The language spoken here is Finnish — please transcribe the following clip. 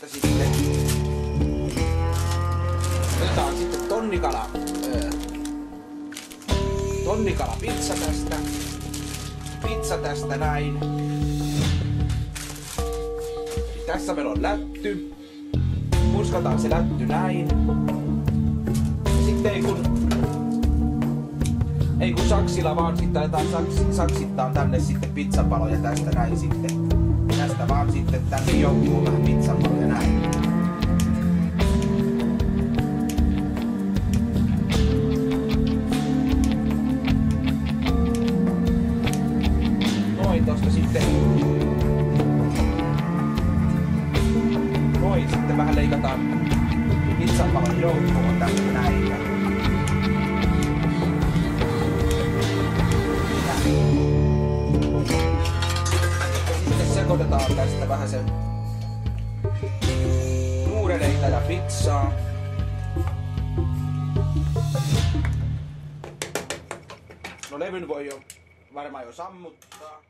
tästä sitten otetaan sitten tonnikala pizza tästä. Pizza tästä näin. Eli tässä meillä on lätty. Muskataan se lätty näin. Ja sitten ei kun saksilla vaan sitten aletaan saksittaa tänne sitten pizzapaloja tästä näin sitten. Tästä vaan sitten tänne joukkuun vähän pizzapaloja näin. Noin tosta sitten. Noin sitten vähän leikataan pizzapalon joukkuun tästä näin. Sekoitetaan tästä vähän se nuudeleita ja pizzaa. No levyn voi jo varmaan jo sammuttaa.